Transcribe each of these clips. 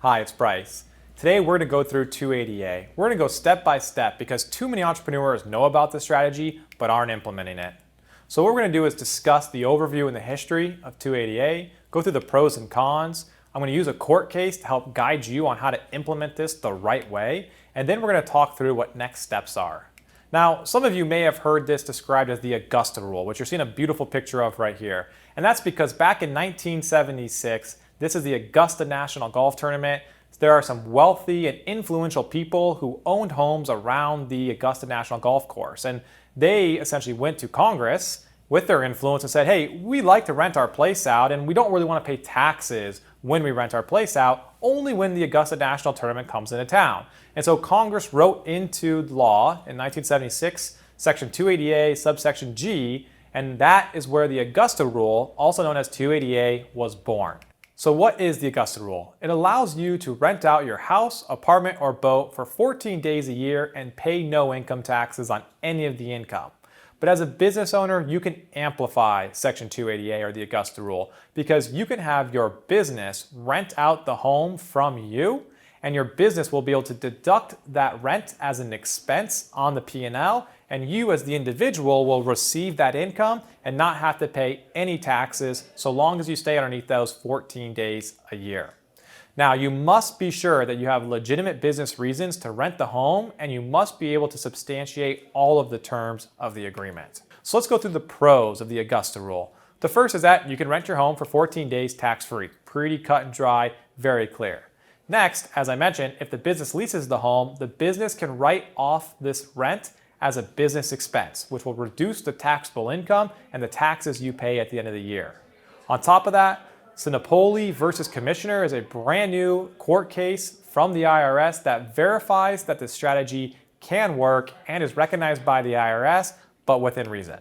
Hi, it's Bryce. Today we're going to go through 280A. We're going to go step by step because too many entrepreneurs know about this strategy but aren't implementing it. So what we're going to do is discuss the overview and the history of 280A, go through the pros and cons. I'm going to use a court case to help guide you on how to implement this the right way, and then we're going to talk through what next steps are. Now, some of you may have heard this described as the Augusta Rule, which you're seeing a beautiful picture of right here. And that's because back in 1976, this is the Augusta National Golf Tournament. There are some wealthy and influential people who owned homes around the Augusta National Golf Course. And they essentially went to Congress with their influence and said, hey, we like to rent our place out and we don't really want to pay taxes when we rent our place out, only when the Augusta National Tournament comes into town. And so Congress wrote into law in 1976, Section 280A, subsection G, and that is where the Augusta Rule, also known as 280A, was born. So what is the Augusta Rule? It allows you to rent out your house, apartment, or boat for 14 days a year and pay no income taxes on any of the income. But as a business owner, you can amplify Section 280A or the Augusta Rule because you can have your business rent out the home from you, and your business will be able to deduct that rent as an expense on the P&L, and you as the individual will receive that income and not have to pay any taxes so long as you stay underneath those 14 days a year. Now, you must be sure that you have legitimate business reasons to rent the home, and you must be able to substantiate all of the terms of the agreement. So let's go through the pros of the Augusta Rule. The first is that you can rent your home for 14 days tax-free. Pretty cut and dry, very clear. Next, as I mentioned, if the business leases the home, the business can write off this rent as a business expense, which will reduce the taxable income and the taxes you pay at the end of the year. On top of that, Sinopoli versus Commissioner is a brand new court case from the IRS that verifies that the strategy can work and is recognized by the IRS, but within reason.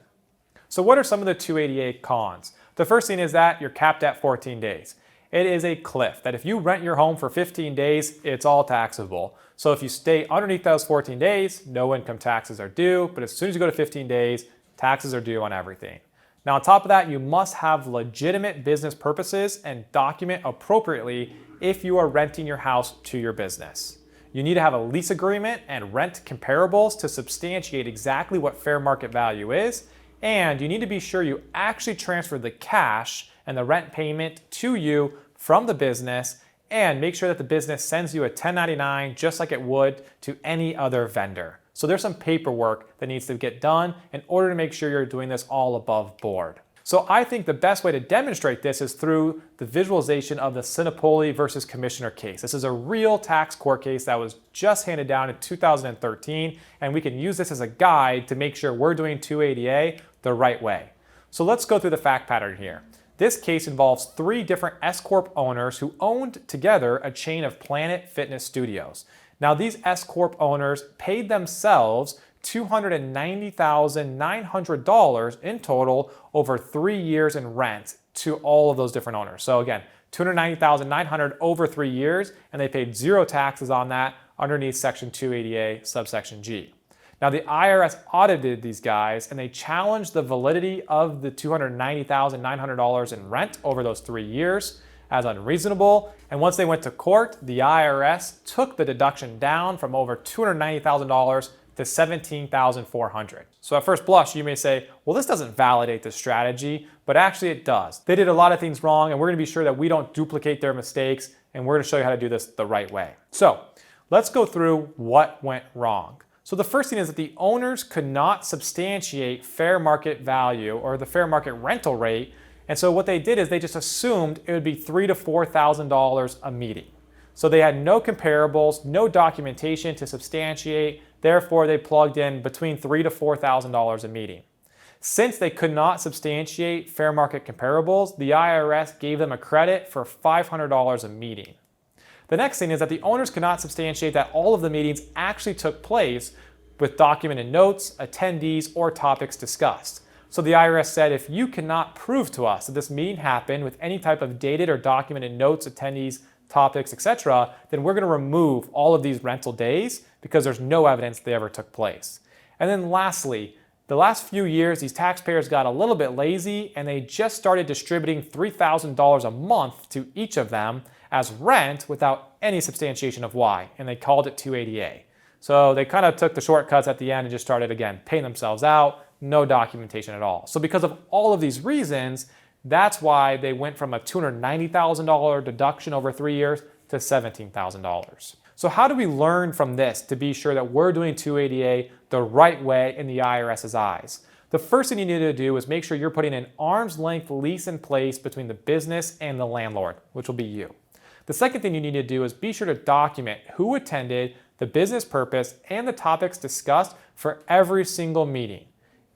So what are some of the 280A cons? The first thing is that you're capped at 14 days. It is a cliff that if you rent your home for 15 days, it's all taxable. So if you stay underneath those 14 days, no income taxes are due, but as soon as you go to 15 days, taxes are due on everything. Now, on top of that, you must have legitimate business purposes and document appropriately if you are renting your house to your business. You need to have a lease agreement and rent comparables to substantiate exactly what fair market value is, and you need to be sure you actually transfer the cash and the rent payment to you from the business, and make sure that the business sends you a 1099 just like it would to any other vendor. So there's some paperwork that needs to get done in order to make sure you're doing this all above board. So I think the best way to demonstrate this is through the visualization of the Sinopoli versus Commissioner case. This is a real tax court case that was just handed down in 2013, and we can use this as a guide to make sure we're doing 280A the right way. So let's go through the fact pattern here. This case involves 3 different S-Corp owners who owned together a chain of Planet Fitness studios. Now, these S-Corp owners paid themselves $290,900 in total over 3 years in rent to all of those different owners. So again, $290,900 over 3 years, and they paid 0 taxes on that underneath Section 280A, subsection G. Now, the IRS audited these guys, and they challenged the validity of the $290,900 in rent over those 3 years as unreasonable. And once they went to court, the IRS took the deduction down from over $290,000 to $17,400. So at first blush, you may say, well, this doesn't validate the strategy, but actually it does. They did a lot of things wrong, and we're going to be sure that we don't duplicate their mistakes, and we're going to show you how to do this the right way. So let's go through what went wrong. So the first thing is that the owners could not substantiate fair market value or the fair market rental rate. And so what they did is they just assumed it would be $3,000 to $4,000 a meeting. So they had no comparables, no documentation to substantiate. Therefore, they plugged in between $3,000 to $4,000 a meeting. Since they could not substantiate fair market comparables, the IRS gave them a credit for $500 a meeting. The next thing is that the owners could not substantiate that all of the meetings actually took place with documented notes, attendees, or topics discussed. So the IRS said, if you cannot prove to us that this meeting happened with any type of dated or documented notes, attendees, topics, etc., then we're going to remove all of these rental days because there's no evidence they ever took place. And then lastly, the last few years, these taxpayers got a little bit lazy and they just started distributing $3,000 a month to each of them as rent without any substantiation of why, and they called it 280A. So they kind of took the shortcuts at the end and just started again paying themselves out, no documentation at all. So because of all of these reasons, that's why they went from a $290,000 deduction over 3 years to $17,000. So how do we learn from this to be sure that we're doing 280A the right way in the IRS's eyes? The first thing you need to do is make sure you're putting an arm's length lease in place between the business and the landlord, which will be you. The second thing you need to do is be sure to document who attended, the business purpose, and the topics discussed for every single meeting.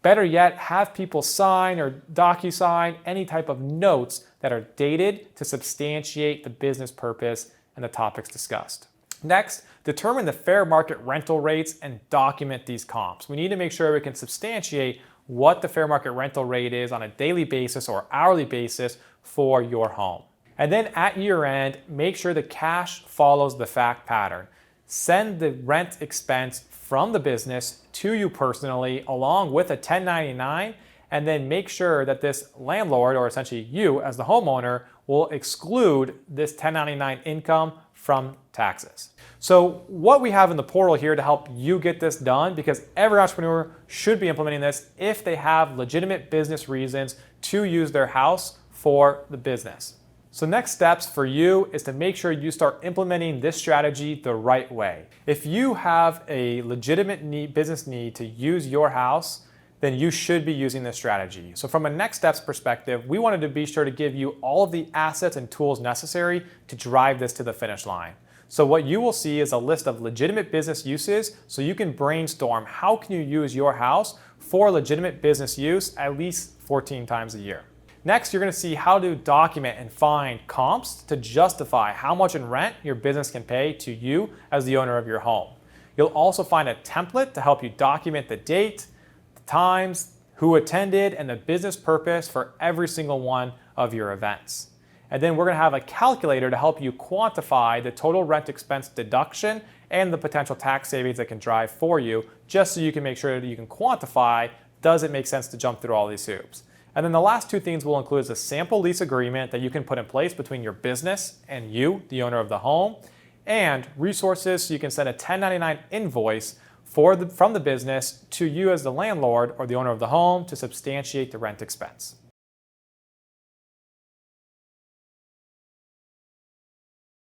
Better yet, have people sign or docu-sign any type of notes that are dated to substantiate the business purpose and the topics discussed. Next, determine the fair market rental rates and document these comps. We need to make sure we can substantiate what the fair market rental rate is on a daily basis or hourly basis for your home. And then at year end, make sure the cash follows the fact pattern. Send the rent expense from the business to you personally along with a 1099, and then make sure that this landlord, or essentially you as the homeowner, will exclude this 1099 income from taxes. So what we have in the portal here to help you get this done, because every entrepreneur should be implementing this if they have legitimate business reasons to use their house for the business. So next steps for you is to make sure you start implementing this strategy the right way. If you have a legitimate business need to use your house, then you should be using this strategy. So from a next steps perspective, we wanted to be sure to give you all of the assets and tools necessary to drive this to the finish line. So what you will see is a list of legitimate business uses, so you can brainstorm how can you use your house for legitimate business use at least 14 times a year. Next, you're going to see how to document and find comps to justify how much in rent your business can pay to you as the owner of your home. You'll also find a template to help you document the date, the times, who attended, and the business purpose for every single one of your events. And then we're going to have a calculator to help you quantify the total rent expense deduction and the potential tax savings that can drive for you, just so you can make sure that you can quantify, does it make sense to jump through all these hoops? And then the last two things we'll include is a sample lease agreement that you can put in place between your business and you, the owner of the home, and resources so you can send a 1099 invoice from the business to you as the landlord or the owner of the home to substantiate the rent expense.